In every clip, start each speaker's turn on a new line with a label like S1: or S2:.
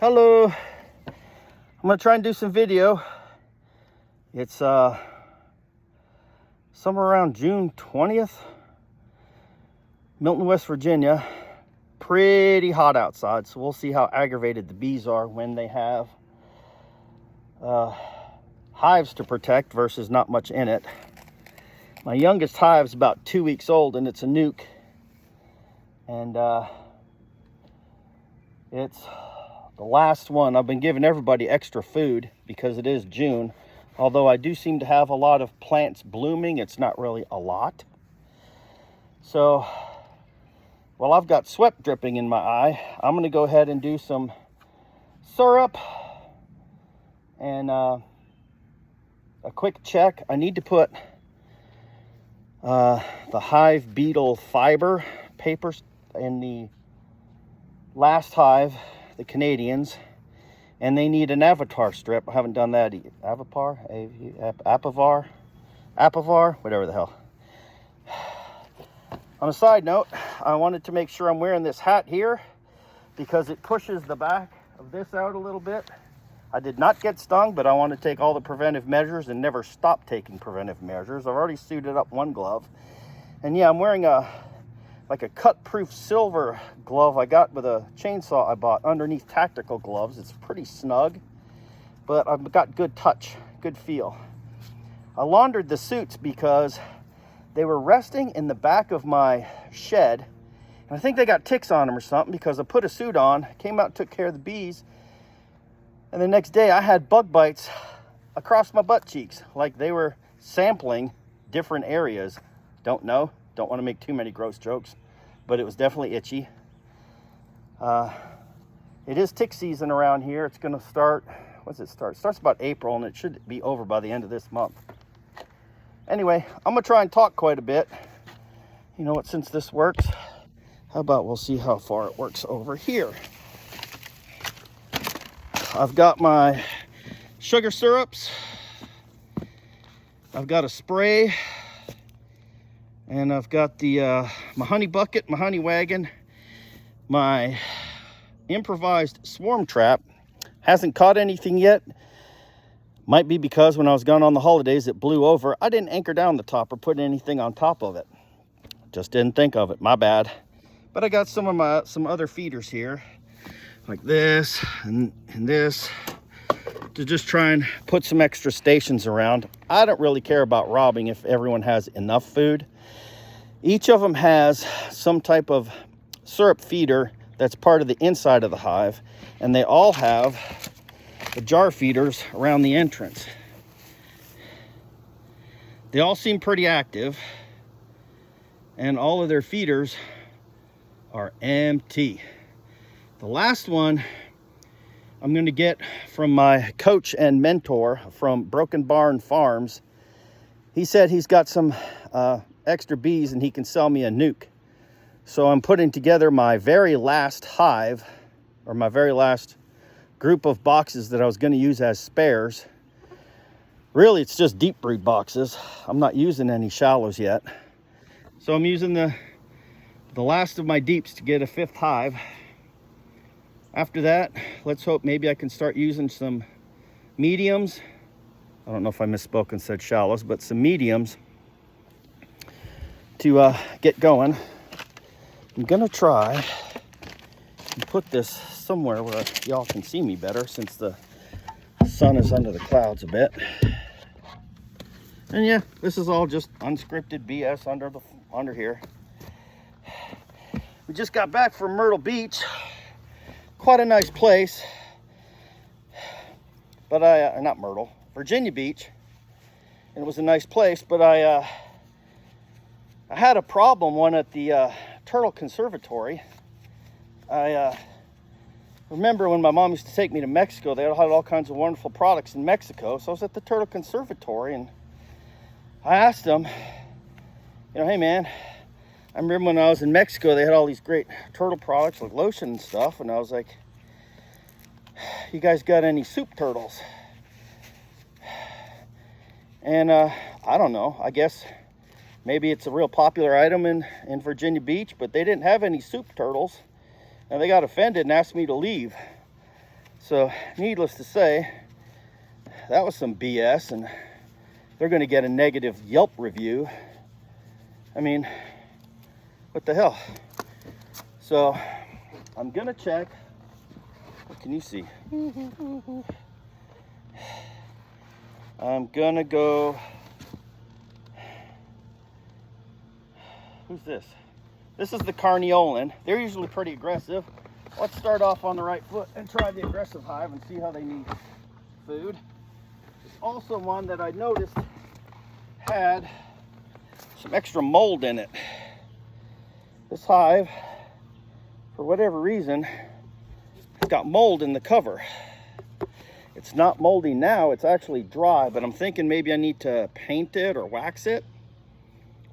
S1: Hello, I'm gonna try and do some video. It's somewhere around June 20th, Milton, West Virginia. Pretty hot outside, so we'll see how aggravated the bees are when they have hives to protect versus not much in it. My youngest hive's about 2 weeks old and it's a nuke, and it's the last one. I've been giving everybody extra food because it is June. Although I do seem to have a lot of plants blooming, it's not really a lot. So, while I've got sweat dripping in my eye, I'm going to go ahead and do some syrup and a quick check. I need to put the hive beetle fiber papers in the last hive, the Canadians, and they need an avatar strip. I haven't done that yet. Apivar, whatever the hell. On a side note, I wanted to make sure I'm wearing this hat here because it pushes the back of this out a little bit. I did not get stung, but I want to take all the preventive measures and never stop taking preventive measures. I've already suited up one glove. And yeah, I'm wearing like a cut-proof silver glove I got with a chainsaw I bought underneath tactical gloves. It's pretty snug, but I've got good touch, good feel. I laundered the suits because they were resting in the back of my shed, and I think they got ticks on them or something because I put a suit on, came out, took care of the bees, and the next day I had bug bites across my butt cheeks, like they were sampling different areas. Don't know, don't want to make too many gross jokes, but it was definitely itchy. It is tick season around here. It's going to start, when's it start? It starts about April, and it should be over by the end of this month. Anyway, I'm going to try and talk quite a bit. You know what, since this works, how about we'll see how far it works over here. I've got my sugar syrups. I've got a spray. And I've got the my honey bucket, my honey wagon, my improvised swarm trap. Hasn't caught anything yet. Might be because when I was gone on the holidays, it blew over. I didn't anchor down the top or put anything on top of it. Just didn't think of it, my bad. But I got some other feeders here, like this and this, to just try and put some extra stations around. I don't really care about robbing if everyone has enough food. Each of them has some type of syrup feeder that's part of the inside of the hive, and they all have the jar feeders around the entrance. They all seem pretty active, and all of their feeders are empty. The last one I'm going to get from my coach and mentor from Broken Barn Farms. He said he's got some extra bees and he can sell me a nuke. So I'm putting together my very last hive, or my very last group of boxes that I was going to use as spares. Really, it's just deep brood boxes. I'm not using any shallows yet. So I'm using the last of my deeps to get a 5th hive. After that, let's hope maybe I can start using some mediums. I don't know if I misspoke and said shallows, but some mediums to get going. I'm gonna try and put this somewhere where y'all can see me better, since the sun is under the clouds a bit. And yeah, this is all just unscripted BS under here. We just got back from Myrtle Beach. Quite a nice place. But not Myrtle, Virginia Beach. And it was a nice place, but I had a problem one at the Turtle Conservatory. I remember when my mom used to take me to Mexico, they had all kinds of wonderful products in Mexico. So I was at the Turtle Conservatory and I asked them, you know, hey man, I remember when I was in Mexico, they had all these great turtle products like lotion and stuff. And I was like, you guys got any soup turtles? And I don't know, I guess maybe it's a real popular item in Virginia Beach, but they didn't have any soup turtles. And they got offended and asked me to leave. So needless to say, that was some BS, and they're going to get a negative Yelp review. I mean, what the hell? So I'm going to check. What can you see? I'm going to go. Who's this? This is the Carniolan. They're usually pretty aggressive. Let's start off on the right foot and try the aggressive hive and see how they need food. There's also one that I noticed had some extra mold in it. This hive, for whatever reason, it's got mold in the cover. It's not moldy now, it's actually dry, but I'm thinking maybe I need to paint it or wax it.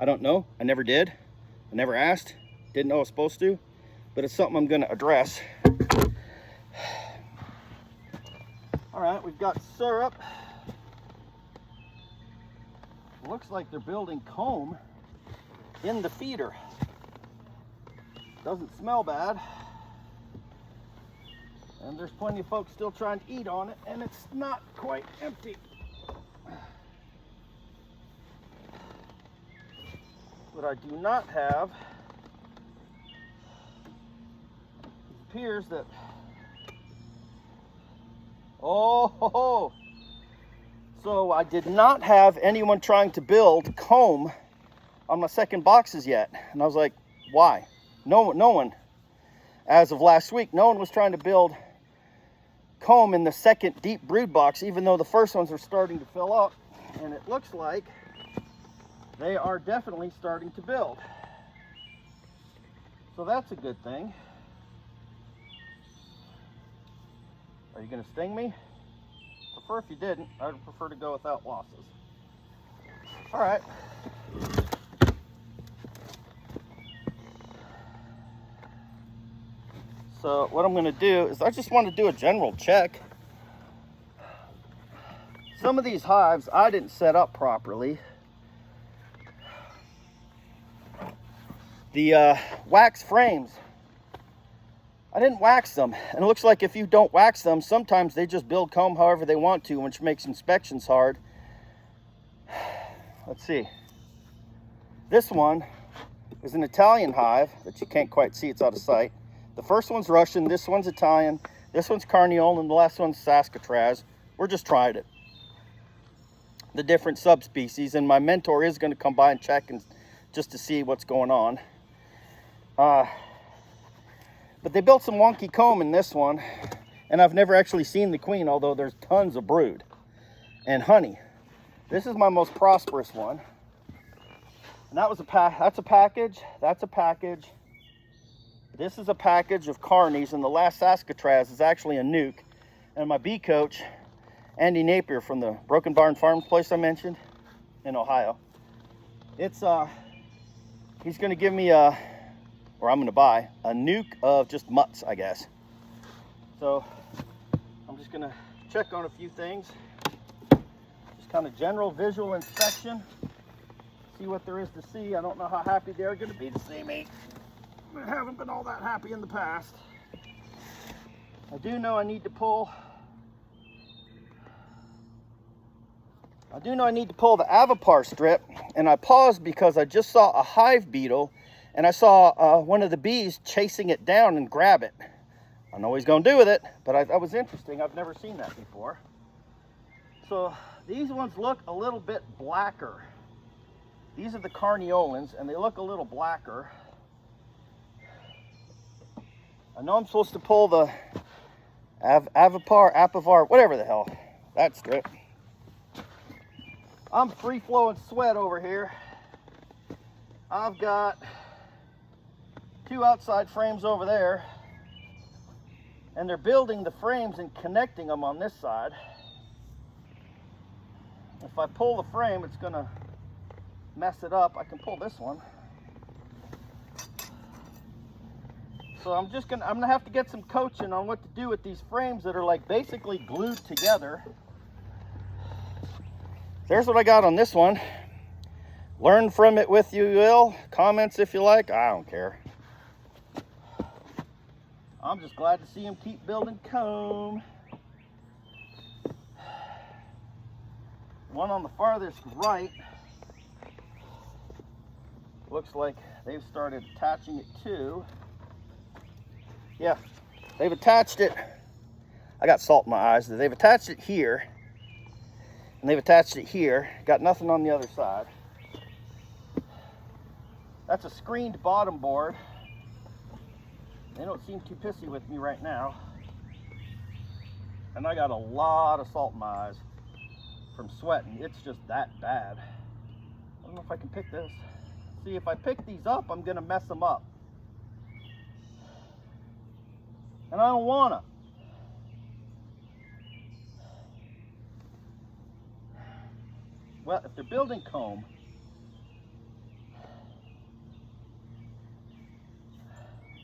S1: I don't know. I never did. I never asked. Didn't know I was supposed to. But it's something I'm going to address. All right, we've got syrup. Looks like they're building comb in the feeder. Doesn't smell bad. And there's plenty of folks still trying to eat on it, and it's not quite empty. What I do not have, it appears that, oh, so I did not have anyone trying to build comb on my second boxes yet. And I was like, why? No one, as of last week, no one was trying to build comb in the second deep brood box, even though the first ones are starting to fill up. And it looks like they are definitely starting to build. So that's a good thing. Are you going to sting me? Prefer if you didn't. I'd prefer to go without losses. All right. So what I'm going to do is I just want to do a general check. Some of these hives I didn't set up properly. The wax frames, I didn't wax them, and it looks like if you don't wax them, sometimes they just build comb however they want to, which makes inspections hard. Let's see. This one is an Italian hive that you can't quite see, it's out of sight. The first one's Russian, this one's Italian, this one's Carniolan, and the last one's Saskatraz. We're just trying it. The different subspecies, and my mentor is going to come by and check and just to see what's going on. But they built some wonky comb in this one, and I've never actually seen the queen, although there's tons of brood and honey. This is my most prosperous one, and that was that's a package. That's a package. This is a package of carnies, and the last Saskatraz is actually a nuke. And my bee coach, Andy Napier from the Broken Barn Farms place I mentioned in Ohio, it's he's going to give me a, or I'm going to buy a nuke of just mutts, I guess. So I'm just going to check on a few things. Just kind of general visual inspection. See what there is to see. I don't know how happy they're going to be to see me. I haven't been all that happy in the past. I do know I need to pull. I do know I need to pull the avipar strip, and I paused because I just saw a hive beetle, and I saw one of the bees chasing it down and grab it. I know what he's going to do with it, but that was interesting. I've never seen that before. So these ones look a little bit blacker. These are the Carniolans, and they look a little blacker. I know I'm supposed to pull the apivar, whatever the hell, that strip. I'm free flowing sweat over here. I've got 2 outside frames over there, and they're building the frames and connecting them on this side. If I pull the frame, it's gonna mess it up. I can pull this one. So I'm gonna have to get some coaching on what to do with these frames that are like basically glued together. There's what I got on this one. Learn from it with you will. Comments if you like. I don't care. I'm just glad to see him keep building comb. one on the farthest right looks like they've started attaching it to. Yeah, they've attached it. I got salt in my eyes. They've attached it here, and they've attached it here. Got nothing on the other side. That's a screened bottom board. They don't seem too pissy with me right now. And I got a lot of salt in my eyes from sweating. It's just that bad. I don't know if I can pick this. See, if I pick these up, I'm gonna mess them up. And I don't wanna. Well, if they're building comb,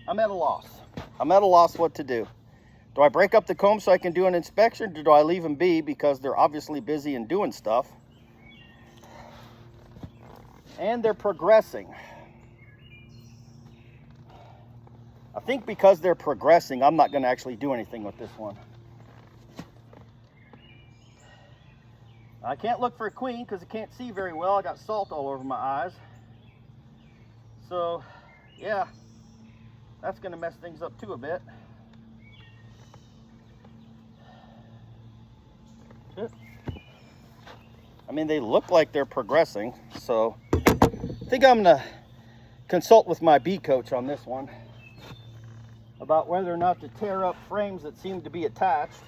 S1: I'm at a loss. I'm at a loss what to do. Do I break up the comb so I can do an inspection, or do I leave them be because they're obviously busy and doing stuff? And they're progressing. I think because they're progressing, I'm not going to actually do anything with this one. I can't look for a queen because I can't see very well. I got salt all over my eyes. So, yeah, that's going to mess things up too a bit. I mean, they look like they're progressing, so I think I'm going to consult with my bee coach on this one about whether or not to tear up frames that seem to be attached.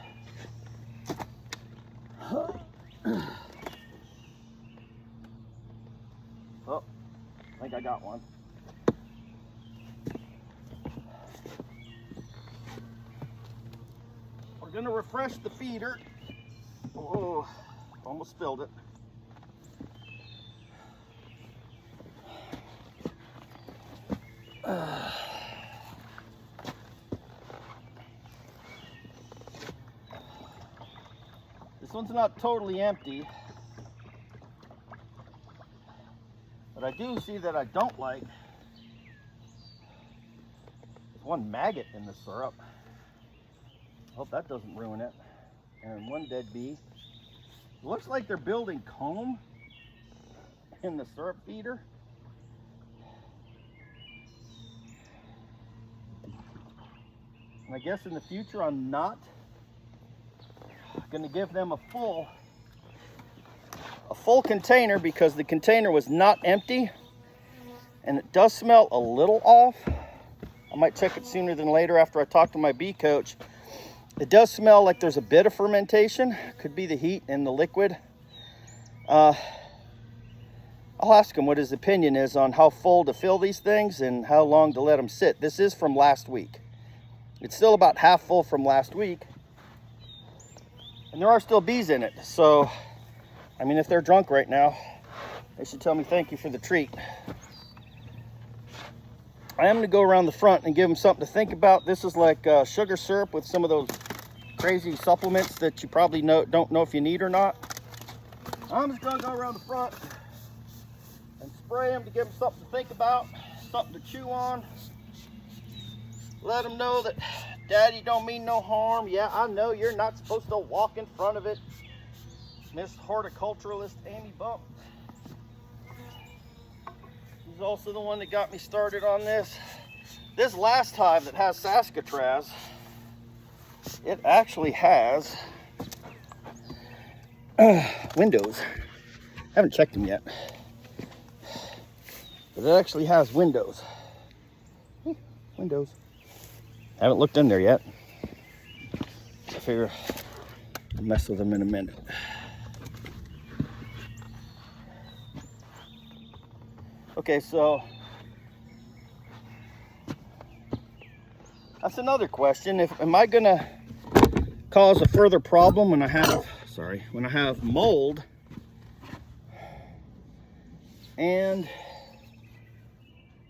S1: Oh, I think I got one. We're going to refresh the feeder. Oh, almost spilled it. This one's not totally empty, but I do see that I don't like. There's one maggot in the syrup. Hope that doesn't ruin it. And one dead bee. It looks like they're building comb in the syrup feeder. And I guess in the future I'm not going to give them a full container because the container was not empty and it does smell a little off. I might check it sooner than later after I talk to my bee coach. It does smell like there's a bit of fermentation. Could be the heat and the liquid. I'll ask him what his opinion is on how full to fill these things and how long to let them sit. This is from last week. It's still about half full from last week. And there are still bees in it. So, I mean, if they're drunk right now, they should tell me thank you for the treat. I am going to go around the front and give them something to think about. This is like sugar syrup with some of those crazy supplements that you probably don't know if you need or not. I'm just going to go around the front and spray them to give them something to think about, something to chew on. Let them know that Daddy don't mean no harm. Yeah, I know you're not supposed to walk in front of it, Miss Horticulturalist Amy Bump. She's also the one that got me started on this. This last hive that has Saskatraz, it actually has windows. I haven't checked them yet, but it actually has windows. Windows. I haven't looked in there yet. I figure I'll mess with them in a minute. Okay, so that's another question. Am I gonna cause a further problem when I have mold and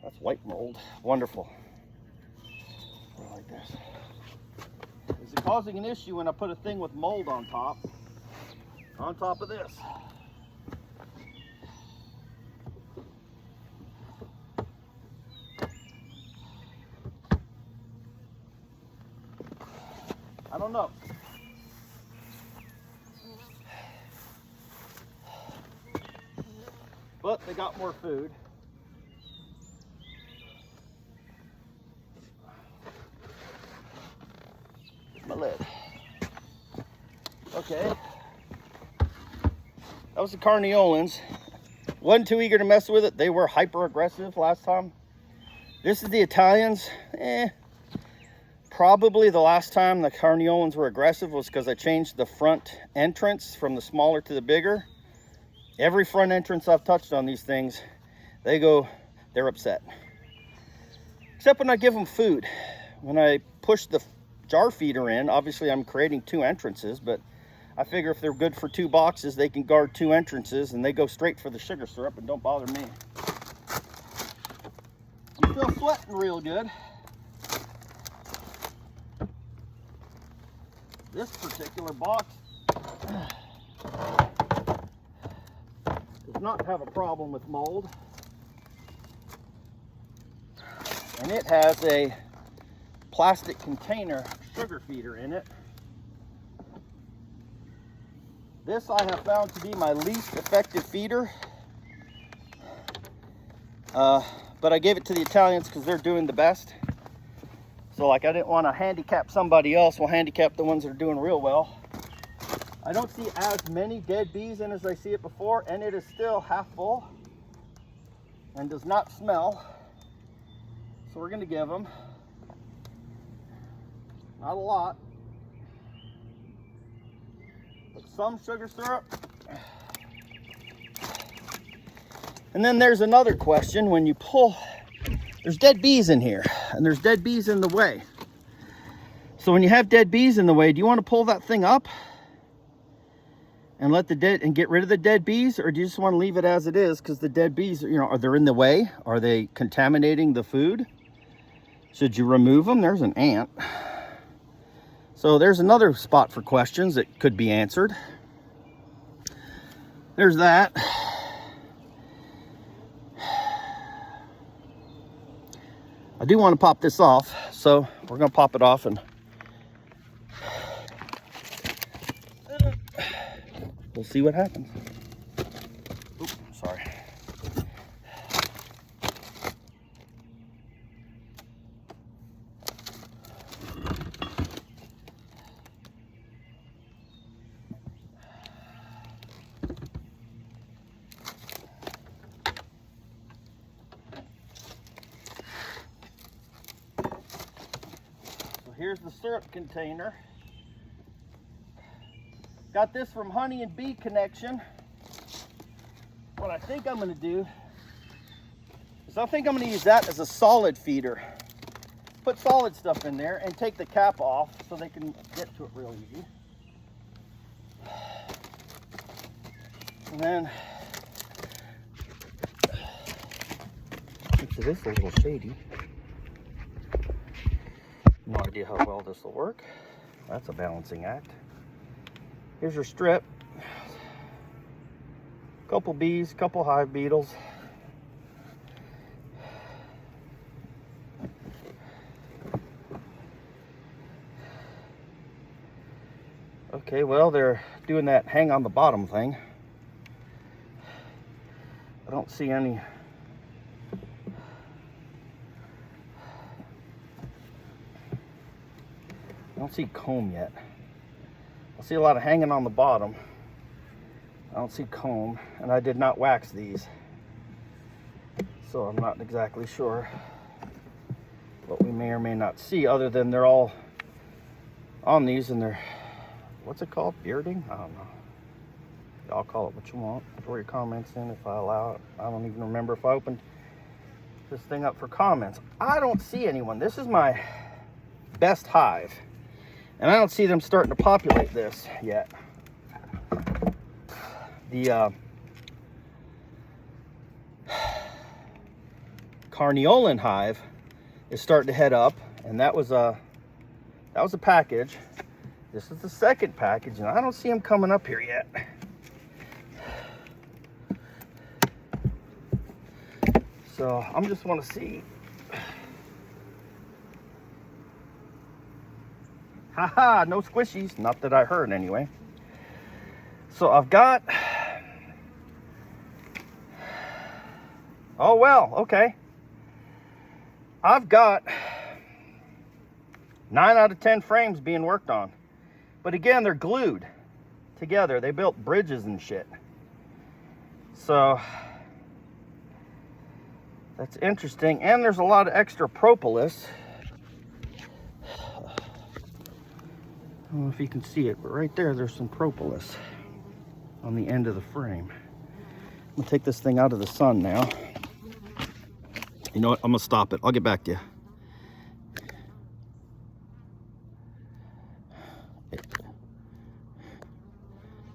S1: that's white mold. Wonderful. Like this. Is it causing an issue when I put a thing with mold on top of this? I don't know. but they got more food. My lid. Okay. That was the Carniolans. Wasn't too eager to mess with it. They were hyper aggressive last time. This is the Italians. Probably the last time the Carniolans were aggressive was because I changed the front entrance from the smaller to the bigger. Every front entrance I've touched on these things, they're upset. Except when I give them food. When I push the jar feeder in, obviously I'm creating 2 entrances, but I figure if they're good for 2 boxes, they can guard 2 entrances and they go straight for the sugar syrup and don't bother me. I'm still sweating real good. This particular box does not have a problem with mold. And it has a plastic container sugar feeder in it. This I have found to be my least effective feeder. But I gave it to the Italians because they're doing the best. So like I didn't want to handicap somebody else, we'll handicap the ones that are doing real well. I don't see as many dead bees in as I see it before, and it is still half full and does not smell. So we're going to give them, not a lot, but some sugar syrup. And then there's another question. When you pull, there's dead bees in here, and there's dead bees in the way. So when you have dead bees in the way, do you want to pull that thing up and get rid of the dead bees, or do you just want to leave it as it is? Because the dead bees, are they in the way? Are they contaminating the food? Should you remove them? There's an ant. So there's another spot for questions that could be answered. There's that. I do want to pop this off, so we're going to pop it off and we'll see what happens. Oops, sorry. Here's the syrup container. Got this from Honey and Bee Connection. What I think I'm going to do is I'm going to use that as a solid feeder. Put solid stuff in there and take the cap off so they can get to it real easy. And then this is a little shady. No idea how well this will work. That's a balancing act. Here's your strip. Couple bees, couple hive beetles. Okay, well, they're doing that hang on the bottom thing. I don't see any. I don't see comb yet. I see a lot of hanging on the bottom. I don't see comb, and I did not wax these. So I'm not exactly sure what we may or may not see, other than they're all on these and they're, what's it called? Bearding? I don't know. Y'all call it what you want. Throw your comments in if I allow it. I don't even remember if I opened this thing up for comments. I don't see anyone. This is my best hive. And I don't see them starting to populate this yet. The Carniolan hive is starting to head up, and that was a package. This is the second package, and I don't see them coming up here yet. So I'm just want to see. Haha, no squishies. Not that I heard anyway. So I've got Oh, well, okay. I've got 9 out of 10 frames being worked on. But again, they're glued together. They built bridges and shit. So that's interesting. And there's a lot of extra propolis. I don't know if you can see it, but right there's some propolis on the end of the frame. I'm gonna take this thing out of the sun now. You know what? I'm gonna stop it. I'll get back to you.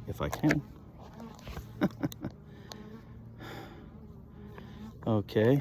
S1: If I can. Okay.